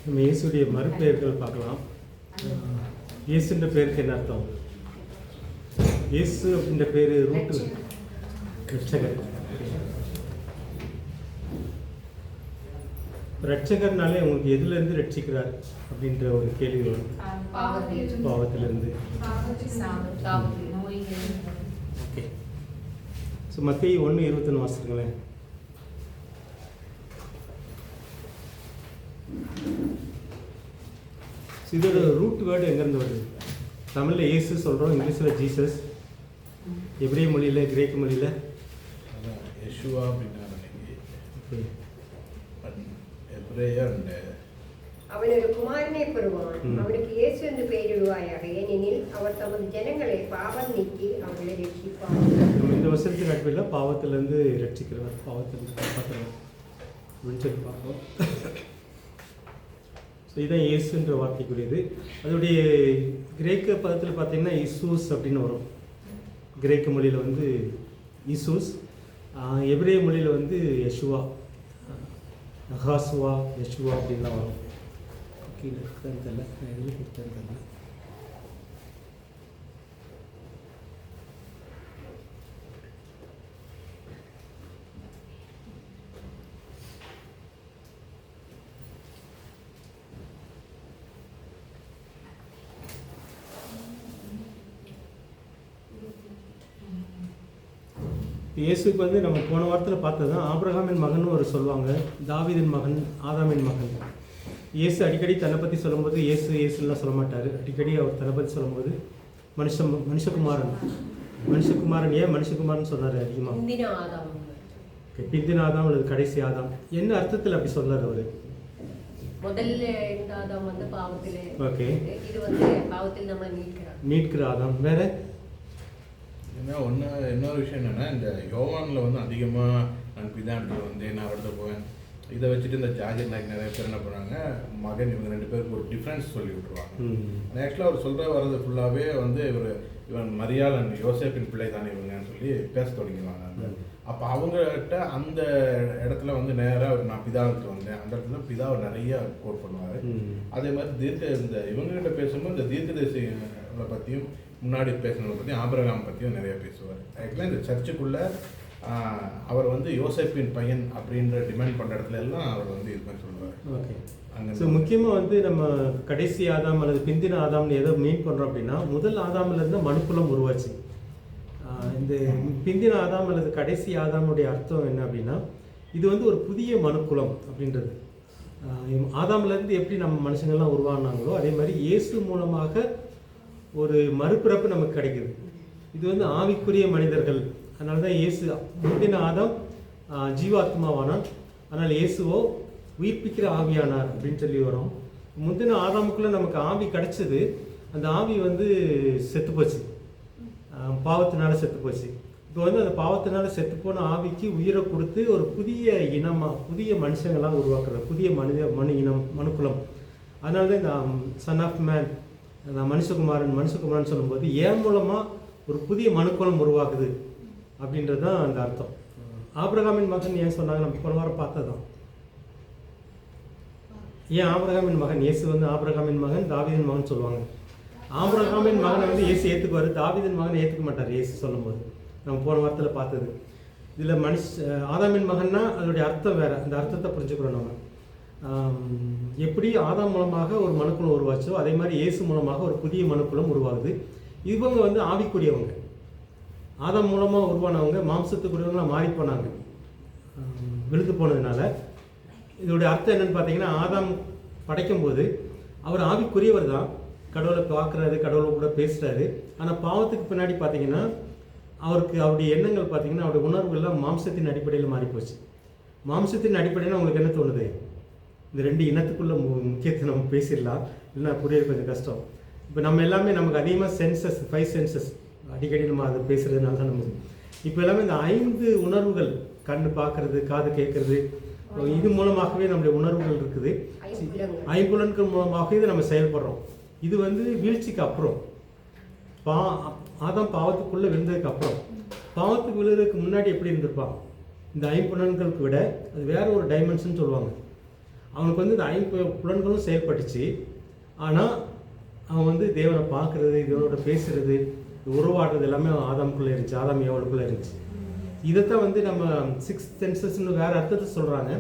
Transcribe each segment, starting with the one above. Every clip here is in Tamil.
நம்ம இயேசுடைய மறுபெயர்கள் பார்க்கலாம். இயேசுன்ற பேருக்கு என்ன அர்த்தம்? இயேசு அப்படின்ற பேர் ரூட்டு ரட்சகர். ரட்சகர்னாலே உங்களுக்கு எதுலேருந்து ரட்சிக்கிறார் அப்படின்ற ஒரு கேள்வி வரும். பாவத்திலிருந்து. ஓகே. ஸோ மத்தேயு 1:21 வாசிங்களேன். இதோட ரூட் வேர்டு எங்கேருந்து வருது? தமிழில் இயேசு சொல்கிறோம், இங்கிலீஷில் ஜீசஸ், எபிரேய மொழியில், கிரேக்க மொழியில் யெஷுவா அவன் ஒரு குமாரனை பெறுவான், அவனுக்கு இயேசு என்று பெயரிடுவாயாக, ஏனெனில் அவர் தமது ஜனங்களை பாவம் நீக்கி அவர்களை ரட்சிப்பார். நம்ம இந்த வருஷத்துக்கு அடிப்படையில் பாவத்திலேருந்து ரட்சிக்கிறவர், பாவத்திலிருந்து காப்பாற்றுறவர் அப்படின்னு சொல்லி பார்ப்போம். ஸோ இதுதான் இயேசுன்ற வார்த்தைக்குரியது. அதோடைய கிரேக்க பதத்தில் பார்த்தீங்கன்னா இசூஸ் அப்படின்னு வரும். கிரேக்க மொழியில் வந்து இசூஸ், எபிரேய மொழியில் வந்து யெஷுவா, ஹாசுவா, யெஷுவா அப்படின்லாம் வரும். கீழே கொடுத்தான்னு தெரியல, நான் எதில் கொடுத்தான்னு தெரியல. இயேசுக்கு வந்து நம்ம போன வாரத்தில் பார்த்தது தான் ஆபிரகாமின் மகன் ஒரு சொல்லுவாங்க, தாவீதின் மகன், ஆதாமின் மகன். இயேசு அடிக்கடி தன்னை பற்றி சொல்லும்போது இயேசுலாம் சொல்ல மாட்டார். அடிக்கடி அவர் தன்னை பற்றி சொல்லும்போது மனுஷகுமாரன். ஏன் மனுஷகுமாரன் சொன்னார் அதிகமாக? பிந்தின ஆதாம் அல்லது கடைசி ஆதாம். என்ன அர்த்தத்தில் அப்படி சொன்னார் அவர்? முதல்ல இந்த ஆதாம் வந்து பாவத்திலே, ஓகே, இது வந்து பாவத்தில் நம்ம மீட்கிற ஆதாம். வேற ஏன்னா இன்னொரு விஷயம் என்னென்னா, இந்த யோவானில் வந்து அதிகமாக நான் பிதாண்டில் வந்து நான் அவர்கிட்ட போவேன், இதை வச்சுட்டு இந்த ஜார்ஜர் நாய்க்கு நிறைய பேர் என்ன பண்ணுறாங்க, மகன் இவங்க ரெண்டு பேருக்கு ஒரு டிஃப்ரென்ஸ் சொல்லி விட்டுருவாங்க. ஆக்சுவலாக அவர் சொல்கிற வர்றது ஃபுல்லாகவே வந்து இவன் மரியாள் அண்ட் யோசேப்பின் பிள்ளை தானே இவங்கன்னு சொல்லி பேச தொடங்கிடுவாங்க. அப்போ அவங்ககிட்ட அந்த இடத்துல வந்து நேராக நான் பிதாவுக்கு வந்தேன், அந்த இடத்துல பிதாவை நிறைய கோட் பண்ணுவார். அதே மாதிரி இந்த இவங்ககிட்ட பேசும்போது இந்த தீர்க்கதரிசிகளை பற்றியும் முன்னாடி பேசுனதை பற்றியும் ஆபிரகாம் பற்றியும் நிறைய பேசுவார். ஆக்சுவலாக இந்த சர்ச்சுக்குள்ளே அவர் வந்து யோசேப்பின் பையன் அப்படின்ற டிமாண்ட் பண்ணுற இடத்துல எல்லாம் அவர் வந்து இது மாதிரி சொல்லுவார். ஓகே. ஸோ முக்கியமாக வந்து நம்ம கடைசி ஆதாம் அல்லது பிந்தின ஆதாம்னு எதை மீன் பண்ணுறோம் அப்படின்னா, முதல் ஆதாமிலேருந்து மனுக்குலம் உருவாச்சு. இந்த பிந்தின ஆதாம் அல்லது கடைசி ஆதாமுடைய அர்த்தம் என்ன அப்படின்னா, இது வந்து ஒரு புதிய மனுக்குலம் அப்படின்றது. ஆதாம்லேருந்து எப்படி நம்ம மனுஷங்கள்லாம் உருவானாங்களோ அதே மாதிரி இயேசு மூலமாக ஒரு மறுபிறப்பு நமக்கு கிடைக்குது. இது வந்து ஆவிக்குரிய மனிதர்கள். அதனால தான் இயேசு முந்தின ஆதாம் ஜீவாத்மாவானான், ஆனால் இயேசுவோ உயிர்ப்பிக்கிற ஆவியானார் அப்படின்னு சொல்லி வரும். முந்தின ஆதாமுக்குள்ளே நமக்கு ஆவி கிடைச்சது, அந்த ஆவி வந்து செத்து போச்சு, பாவத்தினால செத்து போச்சு. இப்போ வந்து அந்த பாவத்தினால செத்துப்போன ஆவிக்கு உயிரை கொடுத்து ஒரு புதிய இனமாக, புதிய மனுஷங்களாக உருவாக்குறது, புதிய மனு இனம், மனுக்குலம். அதனால தான் இந்த சன் ஆஃப் மேன், மனுஷகுமாரன் சொல்லும்போது ஏன் மூலமாக ஒரு புதிய மனுக்குலம் உருவாக்குது அப்படின்றது தான் அந்த அர்த்தம். ஆபிரகாமின் மகன் ஏன் சொன்னாங்க? நம்ம போன வாரம் பார்த்ததான். ஏன் ஆபிரகாமின் மகன்? இயேசு வந்து ஆபிரகாமின் மகன், தாவீதின் மகன் சொல்லுவாங்க. ஆபிரகாமின் மகனை வந்து இயேசு ஏற்றுக்குவார், தாவீதின் மகனை ஏற்றுக்க மாட்டார் இயேசு சொல்லும்போது. நம்ம போன வாரத்தில் பார்த்தது. இதில் ஆதாமின் மகன்னா அதோடைய அர்த்தம் வேறு, அந்த அர்த்தத்தை புரிஞ்சுக்கிறோம் நம்ம. எப்படி ஆதாம் மூலமாக ஒரு மனுக்குலம் உருவாச்சோ அதே மாதிரி இயேசு மூலமாக ஒரு புதிய மனுக்குலம் உருவாகுது. இவங்க வந்து ஆவிக்குரியவங்க. ஆதாம் மூலமாக உருவானவங்க மாம்சத்துக்குரியவங்களாக மாறி போனாங்க விழுந்து போனதுனால. இதோடைய அர்த்தம் என்னென்னு பார்த்தீங்கன்னா, ஆதாம் படைக்கும்போது அவர் ஆவிக்குரியவர் தான், கடவுளை பார்க்குறாரு, கடவுளை கூட பேசுகிறாரு. ஆனால் பாவத்துக்கு பின்னாடி பார்த்தீங்கன்னா அவருடைய எண்ணங்கள் பார்த்தீங்கன்னா, அவருடைய உணர்வுகள்லாம் மாம்சத்தின் அடிப்படையில் மாறிப்போச்சு. மாம்சத்தின் அடிப்படையில் உங்களுக்கு என்ன தோணுது? இந்த ரெண்டு இனத்துக்குள்ள முக்கியத்தை நம்ம பேசிடலாம், இல்லைன்னா புரியறது கொஞ்சம் கஷ்டம். இப்போ நம்ம எல்லாமே நமக்கு அதிகமாக சென்சஸ், 5 சென்சஸ் அடிக்கடி நம்ம அதை பேசுகிறதுனால தான் நமக்கு இப்போ எல்லாமே இந்த 5 உணர்வுகள், கண்ணு பார்க்கறது, காது கேட்கறது, இது மூலமாகவே நம்மளுடைய உணர்வுகள் இருக்குது. 5 புலன்கள் மூலமாகவே இதை நம்ம செயல்படுறோம். இது வந்து வீழ்ச்சிக்கு அப்புறம், ஆதாம் பாவத்துக்குள்ளே விழுந்ததுக்கு அப்புறம். பாவத்துக்கு விழுறதுக்கு முன்னாடி எப்படி இருந்திருப்பான்? இந்த 5 புலன்களுக்கு விட அது வேற ஒரு டைமென்ஷன் சொல்லுவாங்க. அவனுக்கு வந்து இந்த புலன்களும் செயல்பட்டுச்சு. ஆனால் அவன் வந்து தேவனை பார்க்குறது, தேவனோட பேசுகிறது, உருவாடுறது எல்லாமே ஆதாமுக்குள்ளே இருந்துச்சு, ஆதாம் ஏவாளுக்குள்ளே இருந்துச்சு. இதைத்தான் வந்து நம்ம 6th சென்சஸ்ன்னு வேறு அர்த்தத்தை சொல்கிறாங்க.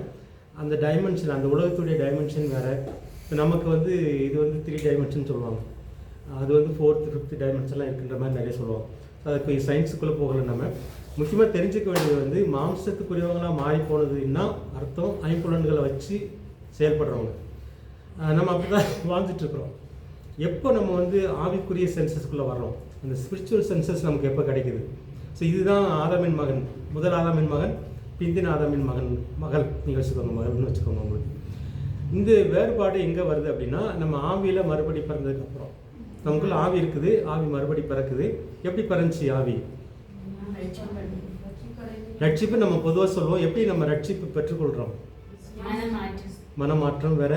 அந்த டைமென்ஷன், அந்த உலகத்துடைய டைமென்ஷன் வேறு. இப்போ நமக்கு வந்து இது வந்து 3 டைமென்ஷன் சொல்லுவாங்க. அது வந்து 4th 5th டைமென்ஷன்லாம் இருக்கின்ற மாதிரி நிறைய சொல்லுவாங்க. அதுக்கு சயின்ஸுக்குள்ளே போகலை. நம்ம முக்கியமாக தெரிஞ்சுக்க வேண்டியது வந்து மாம்சத்துக்குரியவங்களாக மாறி போனதுன்னா அர்த்தம் ஐம்புலன்களை வச்சு செயல்படுறவங்க. நம்ம அப்படி தான் வாழ்ந்துட்டுருக்குறோம். எப்போ நம்ம வந்து ஆவிக்குரிய சென்சஸ்க்குள்ளே வர்றோம், அந்த ஸ்பிரிச்சுவல் சென்சஸ் நமக்கு எப்போ கிடைக்குது? ஸோ இதுதான் ஆதாமின் மகன், முதல் ஆதாமின் மகன், பிந்தின ஆதாமின் மகள் நீங்கள் வச்சுக்கோங்க, மகள்னு வச்சுக்கோங்க. உங்களுக்கு இந்த வேறுபாடு எங்கே வருது அப்படின்னா, நம்ம ஆவியில் மறுபடி பிறந்ததுக்கப்புறம் நமக்குள்ள ஆவி இருக்குது, ஆவி மறுபடி பிறக்குது. எப்படி பிறந்துச்சு ஆவி? ரட்சிப்பு நம்ம பொதுவாக சொல்லுவோம். எப்படி நம்ம ரட்சிப்பு பெற்றுக்கொள்கிறோம்? மனமாற்றம். வேற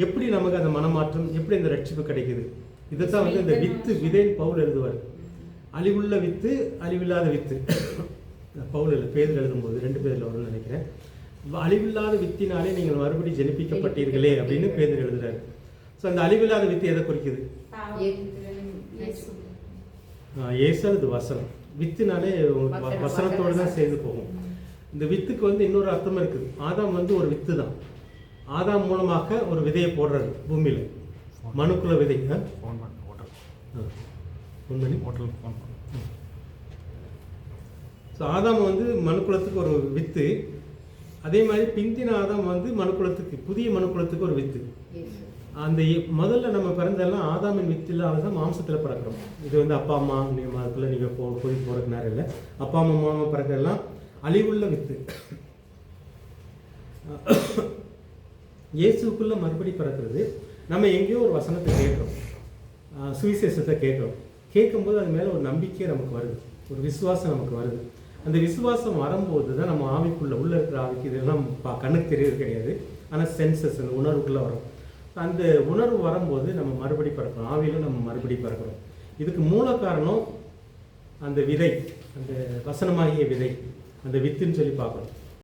எப்படி நமக்கு அந்த மனமாற்றம், எப்படி இந்த ரட்சிப்பு கிடைக்குது? இதைத்தான் வந்து இந்த வித்து விதைன்னு பவுல் எழுதுவார். அழிவுள்ள வித்து, அழிவில்லாத வித்து. பவுல் பேதர் எழுதும்போது 2 பேரில் வரும்னு நினைக்கிறேன். அழிவில்லாத வித்தினாலே நீங்கள் மறுபடி ஜெனிப்பிக்கப்பட்டீர்களே அப்படின்னு பேதர் எழுதுறாரு. ஸோ அந்த அழிவில்லாத வித்து எதை குறிக்குது? இயேசு, அது வசனம். வித்துனாலே உங்களுக்கு வசனத்தோடு தான் சேர்ந்து போகும். இந்த வித்துக்கு வந்து இன்னொரு அர்த்தம் இருக்குது. ஆதாம் வந்து ஒரு வித்து தான். ஆதாம் மூலமாக ஒரு விதையை போடுறாரு பூமியில், மனுக்குள்ள விதை. ஸோ ஆதாம் வந்து மனுக்குலத்துக்கு ஒரு வித்து. அதே மாதிரி பிந்தின ஆதாம் வந்து மனுக்குலத்துக்கு, புதிய மனுக்குலத்துக்கு ஒரு வித்து. அந்த முதல்ல நம்ம பிறந்தெல்லாம் ஆதாமின் வித்தில்லாத தான் மாம்சத்தில் பிறக்கிறோம். இது வந்து அப்பா அம்மா அதுக்குள்ளே நீங்கள் போய் போகிறதுக்கு நேரம் இல்லை. அப்பா அம்மா மூலமாக பிறக்கிறதெல்லாம் அழிவுள்ள வித்து. இயேசுக்குள்ளே மறுபடி பிறக்கிறது. நம்ம எங்கேயோ ஒரு வசனத்தை கேட்குறோம், சுவிசேஷத்தை கேட்குறோம். கேட்கும்போது அது மேலே ஒரு நம்பிக்கை நமக்கு வருது, ஒரு விசுவாசம் நமக்கு வருது. அந்த விசுவாசம் வரும்போது தான் நம்ம ஆவிக்குள்ளே உள்ளே இருக்கிற ஆவிக்கு இதெல்லாம் கண்ணுக்கு தெரியறது கிடையாது, ஆனால் சென்சஸ், அந்த உணர்வுக்குள்ளே வரும். அந்த உணர்வு வரும்போது நம்ம மறுபடி பிறக்கிறோம், ஆவியிலும் நம்ம மறுபடி பிறக்கிறோம். இதுக்கு மூல காரணம் அந்த விதை, அந்த வசனமாகிய விதை, அந்த வித்துன்னு சொல்லி பார்க்கணும்.